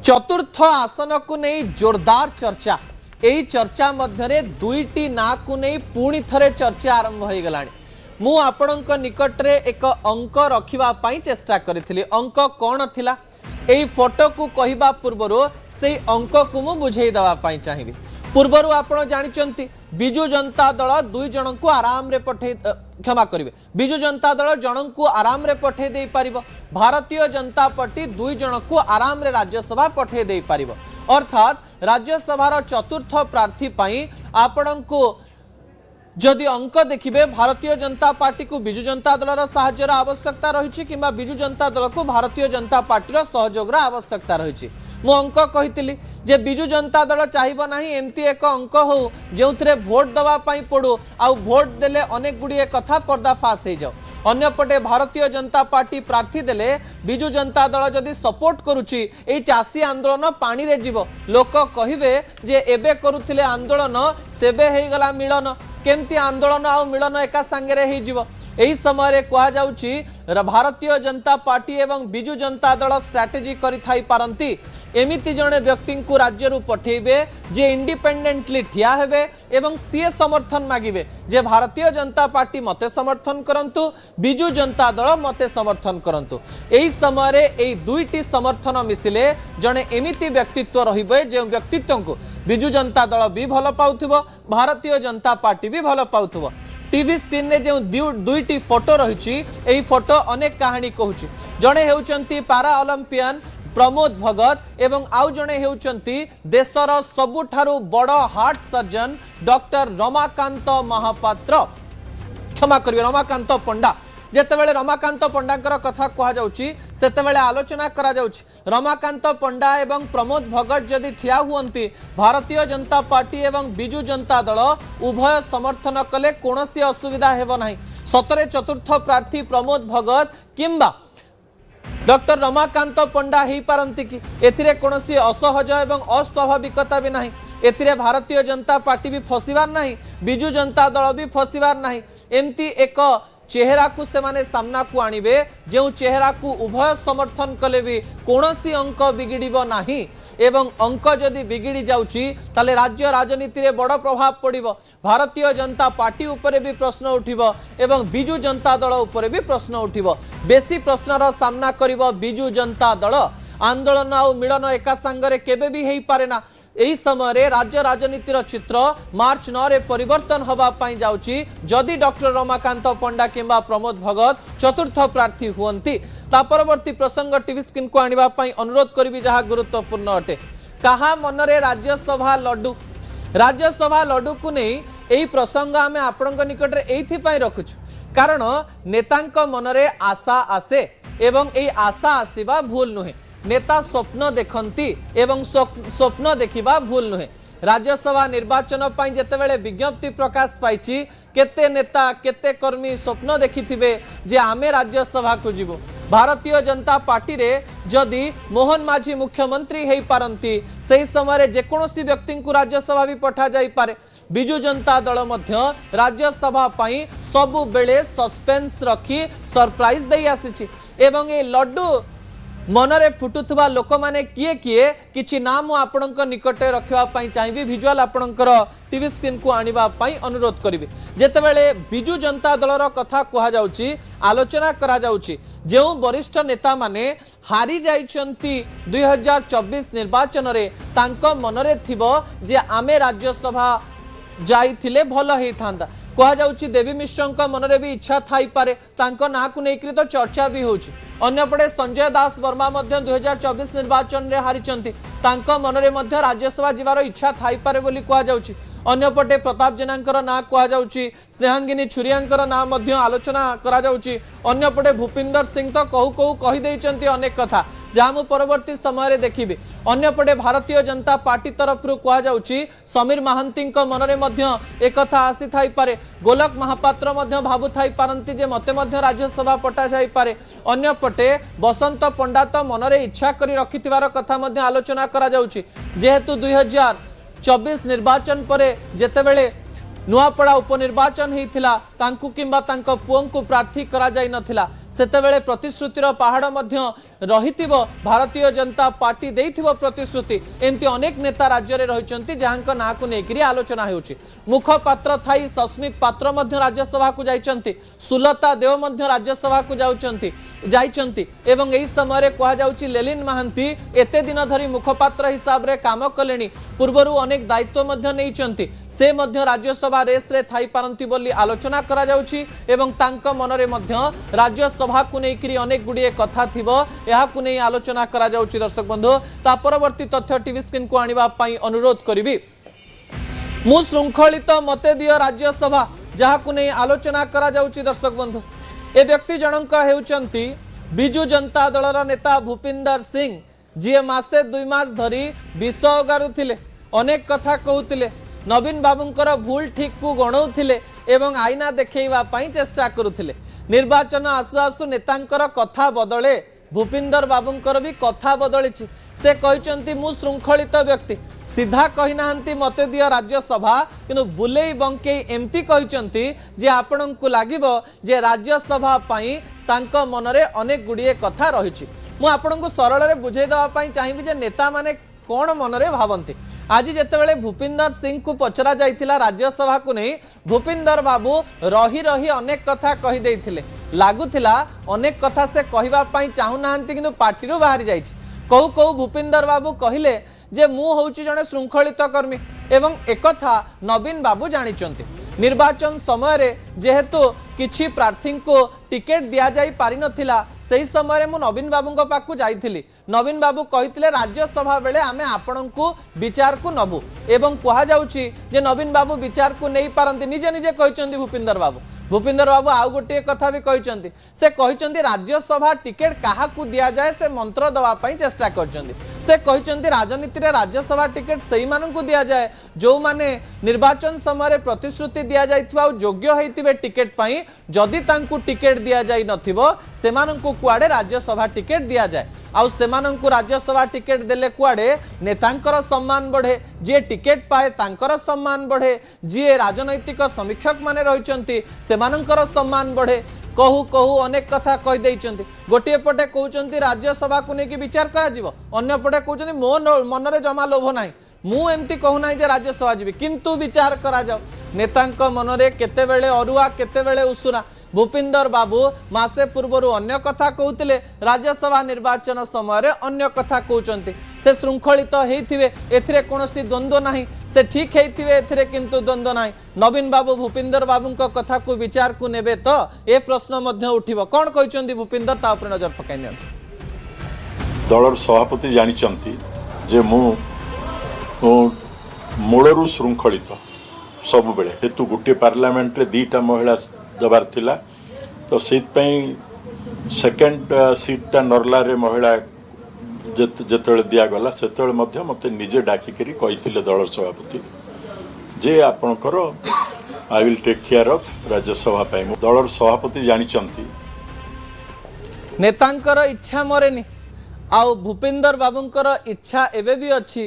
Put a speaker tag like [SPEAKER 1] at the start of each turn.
[SPEAKER 1] चतुर्थ आसन को नहीं जोरदार चर्चा यही चर्चा मध्य दुईटी ना को नहीं पुणी थरे चर्चा आरंभ हो गला मु आपणक निकट रे एक अंक रखा चेष्टा करी अंक कौन थिला यही फोटो को कहवा पूर्वर से अंक को मु बुझे देवाई चाहिए पूर्वर आपण जानी बिजु जनता दल दुई जन को आराम रे पठे क्षमा करेंगे बिजु जनता दल जन को आराम रे पठे दे पारिबो भारतीय जनता पार्टी दुई जन को आराम रे राज्यसभा पठे दे पारिबो अर्थात राज्यसभार चतुर्थ प्रार्थी पाई आपण को जदि अंक देखिए भारतीय जनता पार्टी को बिजु जनता दलर साहाय्यर आवश्यकता रही कि बिजु जनता दल को भारतीय जनता पार्टी सहयोग आवश्यकता रही मु अंक कही जे बिजु जनता दल चाहिए ना एमती एक अंक हो जो भोट दवाई पड़ू आ भोट देले अनेक गुड़िए कथा पर्दाफाश हो जाओ अन्यपटे भारतीय जनता पार्टी प्रार्थी देले बिजु जनता दल जदि सपोर्ट करुच्ची ये चाषी आंदोलन पानी रे जीव लोक कहिबे जे एबे करुथिले आंदोलन सेबे हे गला मिलन केमती आंदोलन आ मिलन एका सांगे हो जीव यही समय कह जाउची भारतीय जनता पार्टी एवं बिजु जनता दल स्ट्राटेजी करि थाई पारंती एमिति जणे व्यक्ति को राज्य रु पठेबे जे इंडिपेंडेंटली ठिया हेबे एवं सीए समर्थन मागिबे जे भारतीय जनता पार्टी मते समर्थन करंतु बिजु जनता दल मते समर्थन करंतु एही समय एही दुईटी समर्थन मिसिले जणे एमिति व्यक्तित्व रहिबे जे व्यक्तित्व को बिजु जनता दल भी भल पाउथिबो भारतीय जनता पार्टी भी भल पाउथिबो टीवी स्क्रीन में जो दुईटी फोटो रही फोटो अनेक कहानी कहूँ जड़े होती पारा ओलंपियन प्रमोद भगत एवं आउ जड़े होती देशर सबुठारु बड़ heart surgeon doctor Ramakant Mahapatra क्षमा करिए रमाकांत पंडा जेतेबेले रमाकांत पंडांकर कथा कह जातेबेले आलोचना करा रमाकांत पंडा एवं प्रमोद भगत जदि ठिया हुअंती भारतीय जनता पार्टी एवं बिजु जनता दल उभय समर्थन कले कोनोसी असुविधा हेबो नाही सतरे चतुर्थ प्रार्थी प्रमोद भगत किंबा डॉक्टर रमाकांत पंडा ही पारंती कि एथिरे कोनोसी असहज एवं अस्वाभाविकता भी नाही एथिरे भारतीय जनता पार्टी भी फसिबार नाही बिजु जनता दल भी फसिबार नाही एमती एक चेहरा को से माने सामना को आनिबे जो चेहरा को उभय समर्थन कले भी कोनोसी अंक बिगिड़िबो नाही एवं अंक जदि बिगिड़ी जाउची ताले राज्य राजनीति रे बड़ प्रभाव पड़िबो भारतीय जनता पार्टी उपरे भी प्रश्न उठिबो एवं बिजु जनता दल उपरे भी प्रश्न उठिबो बेसी प्रश्नर सामना करिबो बिजु जनता दल आंदोलन आ मिलन एका संगरे केबे भी हेई पारे ना यही समय राज्य राजनीतिर चित्र मार्च 9 रे परिवर्तन होगा जाउची जदि डॉक्टर रमाकांत पंडा किंबा प्रमोद भगत चतुर्थ प्रार्थी हुअंती ता परवर्ती प्रसंग टीवी स्क्रीन को आनिबा पई अनुरोध करिबी जहा गुरुत्वपूर्ण अटे कहा मनरे राज्यसभा लड्डू को नहीं यही प्रसंग आमे आपणक निकट रे एथि पई रखुछु कारण नेतांक मनरे आशा आसे एवं एई आशा आसीबा भूल नुहे नेता स्वप्न देखती एवं स्वप्न देखिबा भूल नुहे राज्यसभा निर्वाचन पाई जेतेबेले विज्ञप्ति प्रकाश पाइछि केते नेता केते कर्मी स्वप्न देखिथिबे जे आमे राज्यसभा को जीवो भारतीय जनता पार्टी रे जदि मोहन माझी मुख्यमंत्री हेई पारंती सही समय जेकोसी व्यक्ति को राज्यसभा भी पठा जाई पारे बिजु जनता दल मध्य राज्यसभा पाई सबु बेले सस्पेंस रखी सरप्राइज दे आसीछि एवं ए लड्डू मनरे फुटुथुबा लोक माने किए किए किछि नाम आपणक निकटे रखिबा पई चाहिबी विजुअल आपणकर टीवी स्क्रीन को आनिबा पई अनुरोध करिवे जेतेबेले बिजु जनता दलर कथा कहा जाउची आलोचना करा जाउची जो वरिष्ठ नेता माने हारी जाइछंती 2024 निर्वाचन रे तांको मनरे थिबो जे आमे राज्यसभा जाइथिले भलो हेई थांदा कह जाउची देवी मिश्र मनरे भी इच्छा थाई पारे तांको ना को नेकरी तो चर्चा भी होची अन्यपटे संजय दास वर्मा मध्य 2024 निर्वाचन रे हारिचंती तांको मनरे मध्य राज्यसभा जीवार इच्छा थाई पारे बोली कह जाउची अन्यपटे प्रताप जेनांकर ना कह जाउची स्नेहांगिनी छुरियांकर ना मध्य आलोचना करा जाउची अन्यपटे भूपिंदर सिंह तो कहू कहू कहि देइचंती अनेक कथा जहाँ मु परवर्ती समय देखिबे अन्यपटे भारतीय जनता पार्टी तरफ कह जाउची समीर महांती मनरे मध्य एक कथा आसी थाई पारे गोलक महापात्र मध्य भाबु थाई पारंती जे मते मध्य राज्यसभा पटा जाई पारे अन्यपटे बसंत पंडा तो मनरे इच्छा करी रखिथिबार कथा मध्य आलोचना करा जाउची जेहेतु 2024 निर्वाचन परे जेतेबेले नुआपड़ा उपनिर्वाचन होता किंबा पुओं को प्रार्थी करा जाई नथिला सेतेबेले प्रतिश्रुतिर पहाड़ मध्य रहिथिबो भारतीय जनता पार्टी देइथिबो प्रतिश्रुति एमती अनेक नेता राज्य रे रहिचंती जहांक ना को नेकरी आलोचना हेउची मुखपात्र थाई सस्मित पात्र मध्य राज्यसभा को जाइचंती सुलता देव मध्य राज्यसभा को जाइचंती एवं एही समय रे कहा जाउची लेलिन महांती एते दिन धरी मुखपात्र हिसाब रे काम कलेनी पूर्वरु अनेक दायित्व मध्य नैचंती से मध्य राज्यसभा रेस रे थाई पारंती बोली आलोचना करा जाउची एवं तांक मनरे मध्य राज्यसभा को नेकरी अनेक गुडिये कथा थिबो एहा को नै आलोचना करा जाउची दर्शक बंधु ता परवर्ती तथ्य टीवी स्क्रीन को आनिबा पई अनुरोध करिबी मु श्रृंखलित मते दियो राज्यसभा जहा को नै आलोचना करा जाउची दर्शक बंधु ए व्यक्ति जनक हेउचंती बिजू जनता दलर नेता भूपिंदर सिंह जी मासे 2 मास धरी विष गारुथिले अनेक कथा कहूथिले नवीन बाबूंकर भूल ठीक को गणौथिले एवं आईना देखैवा पई चेष्टा करुथिले निर्वाचन आसु आसु नेतांकर कथा बदले भूपिंदर बाबूंकर भी कथा बदली से कहते मु श्रृंखलित व्यक्ति सीधा कहीना मते दियो राज्यसभा किंतु बुलेई बंकेई एमती कहते जे आपण को लागिबो जे राज्यसभा पई तांको मनरे अनेक गुडिये कथा रहिछि मु आपण को सरल रे बुझाई दवा पई चाहिबी जे नेता माने कोन मनरे भावंती आज जितेबाला भूपिंदर सिंह को पचरा जाइथिला राज्यसभा को नहीं भूपिंदर बाबू रही रही अनेक कथा कही देइथिले लागुथिला अनेक कथा से कहबा पई चाहू नांती किंतु पार्टी रो बाहरी जाइछि कहू कहू भूपिंदर बाबू कहिले जे मु होउची जने श्रृंखलित कर्मी एवं एकथा नवीन बाबू जानिचंती निर्वाचन समय रे जेहेतु किछि प्रार्थी को टिकेट दिया जाई पारि नथिला सही समय मु नवीन बाबू पाखु जाइथिली नवीन बाबू कहिथिले राज्यसभा बेले आमे आपणंकु विचार को नबु एवं कहा जाउची जे नवीन बाबू विचार को नहीं पारंती निजे निजे कहिचंती भूपिंदर बाबू आउ गोटे कथा भी कहिचंती से कहिचंती राज्यसभा टिकेट काहा को दिया जाए से मंत्र दवा पई चेष्टा करचंती से कहिचंती राजनीति रे राज्यसभा टिकेट सही मानन को दिया जाए जो माने निर्वाचन समय रे प्रतिश्रुति दिया जाइथवा योग्य हेतिबे टिकेट पई जदि तांकु टिकेट दिया जाई नथिबो सेमानंकु कुआडे राज्यसभा टिकेट दिया जाए आउ सेमानंकु राज्यसभा टिकेट देले कुआडे नेतांकर सम्मान बढ़े जे टिकेट पाए तांकर सम्मान बढ़े जे राजनैतिक समीक्षक माने रहिचंती सेमानंकर सम्मान बढ़े कहू कहू अनेक कथा कहि देइचंती गोटे पटे कहउचंती राज्यसभा को नेकी विचार करा जिवो अन्य पटे कहउचंती मो मन रे जमा लोभ नाही मु एमती कहू नाही जे राज्यसभा जीवी किंतु विचार करा जाओ नेतांक मन रे केते बेले अरुआ केते बेले उसुना भूपिंदर बाबू मासे पूर्वरु अन्य कथा कहउतिले राज्यसभा निर्वाचन समय रे अन्य कथा कहउचंती से श्रृंखलित हेइथिबे एथिरे कोनोसी द्वंद्व नाही से ठीक हेइथिबे एथिरे किंतु द्वंद्व नाही नवीन बाबू भूपिंदर बाबूंक कथा को विचार को नेबे तो ए प्रश्न मध्य उठिबो कोन कहउचंती भूपिंदर ता ऊपर नजर पकाइ नियंतु
[SPEAKER 2] दलर सभापति जानिचंती जे मु मूलरू श्रृंखलित सब बेले हेतु गोटे पार्लियामेंट रे दीटा महिला दबार थिला तो सेट सेकेंड सीटा नरला रे महिला जेतले दिया गला सेतले मध्य मते निजे डाकी करी कहिथिले दलर सभापति जे आपनकर I will take care of Rajya Sabha पई दलर सभापति जानिचंती
[SPEAKER 1] नेतांकर इच्छा मरेनी आउ भूपिंदर बाबूंकर इच्छा एबे भी अछि